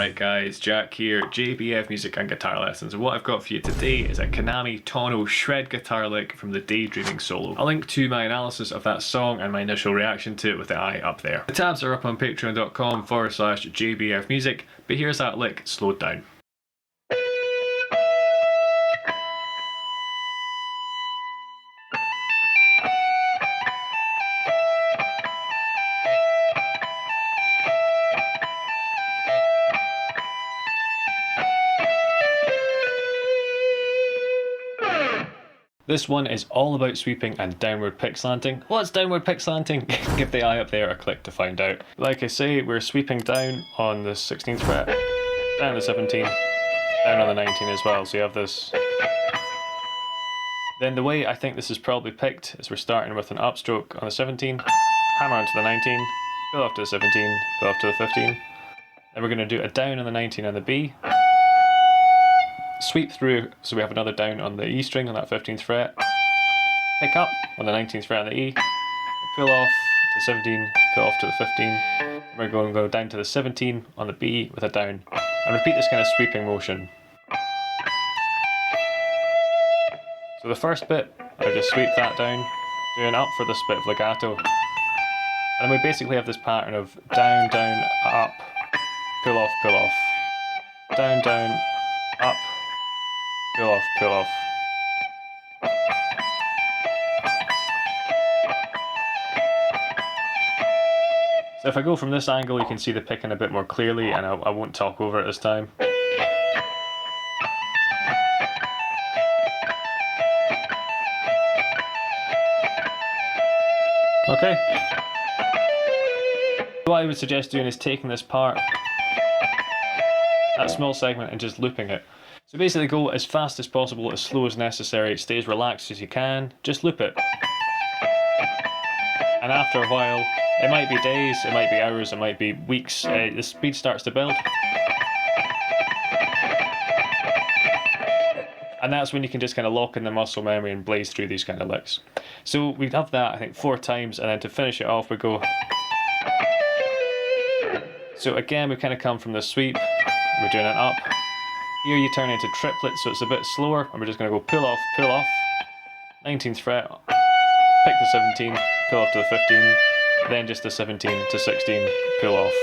Alright guys, Jack here, JBF Music and Guitar Lessons, and what I've got for you today is a Kanami Tono shred guitar lick from the Daydreaming solo. I'll link to my analysis of that song and my initial reaction to it with the eye up there. The tabs are up on patreon.com/JBF Music, but here's that lick slowed down. This one is all about sweeping and downward pick slanting. What's downward pick slanting? Give the eye up there a click to find out. Like I say, we're sweeping down on the 16th fret, down the 17, down on the 19 as well, so you have this. Then the way I think this is probably picked is we're starting with an upstroke on the 17, hammer onto the 19, pull off to the 17, pull off to the 15. Then we're going to do a down on the 19 on the B, sweep through, so we have another down on the E string on that 15th fret, pick up on the 19th fret on the E, pull off to 17, pull off to the 15, we're going to go down to the 17 on the B with a down, and repeat this kind of sweeping motion. So the first bit, I just sweep that down, doing up for this bit of legato, and then we basically have this pattern of down, down, up, pull off, down, down, up, pull off, pull off. So if I go from this angle, you can see the picking a bit more clearly, and I won't talk over it this time. Okay. What I would suggest doing is taking this part, that small segment, and just looping it. So basically go as fast as possible, as slow as necessary, stay as relaxed as you can, just loop it. And after a while, it might be days, it might be hours, it might be weeks, the speed starts to build. And that's when you can just kind of lock in the muscle memory and blaze through these kind of licks. So we have that, I think, 4 times, and then to finish it off we go. So again, we kind of come from the sweep, we're doing an up. Here you turn into triplets, so it's a bit slower, and we're just going to go pull off, 19th fret, pick the 17, pull off to the 15, then just the 17 to 16, pull off.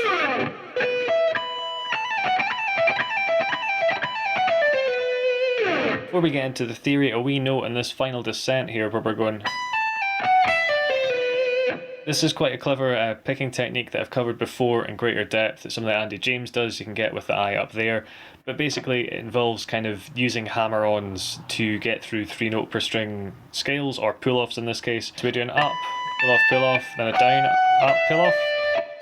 Before we get into the theory, a wee note in this final descent here where we're going. This is quite a clever picking technique that I've covered before in greater depth. It's something that Andy James does, you can get with the eye up there. But basically it involves kind of using hammer-ons to get through 3-note per string scales, or pull-offs in this case. So we're doing up, pull off, then a down, up, pull off.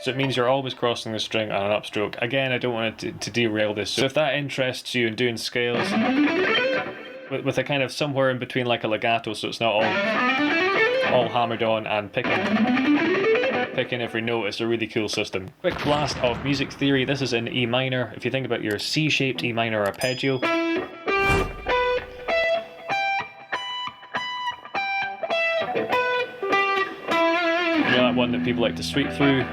So it means you're always crossing the string on an upstroke. Again, I don't want to derail this. So if that interests you in doing scales, with a kind of somewhere in between like a legato, so it's not all hammered on and picking every note, it's a really cool system. Quick blast of music theory. This is in E minor. If you think about your C-shaped E minor arpeggio, you know, that one that people like to sweep through.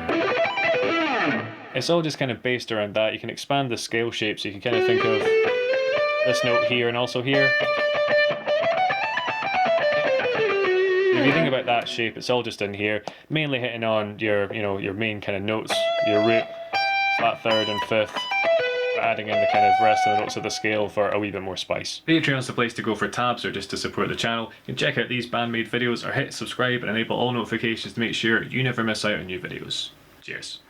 It's all just kind of based around that. You can expand the scale shape, so you can kind of think of this note here and also here. If you think about that shape, it's all just in here, mainly hitting on your, your main kind of notes, your root, flat third and fifth, adding in the kind of rest of the notes of the scale for a wee bit more spice. Patreon's the place to go for tabs or just to support the channel. You can check out these band-maid videos or hit subscribe and enable all notifications to make sure you never miss out on new videos. Cheers.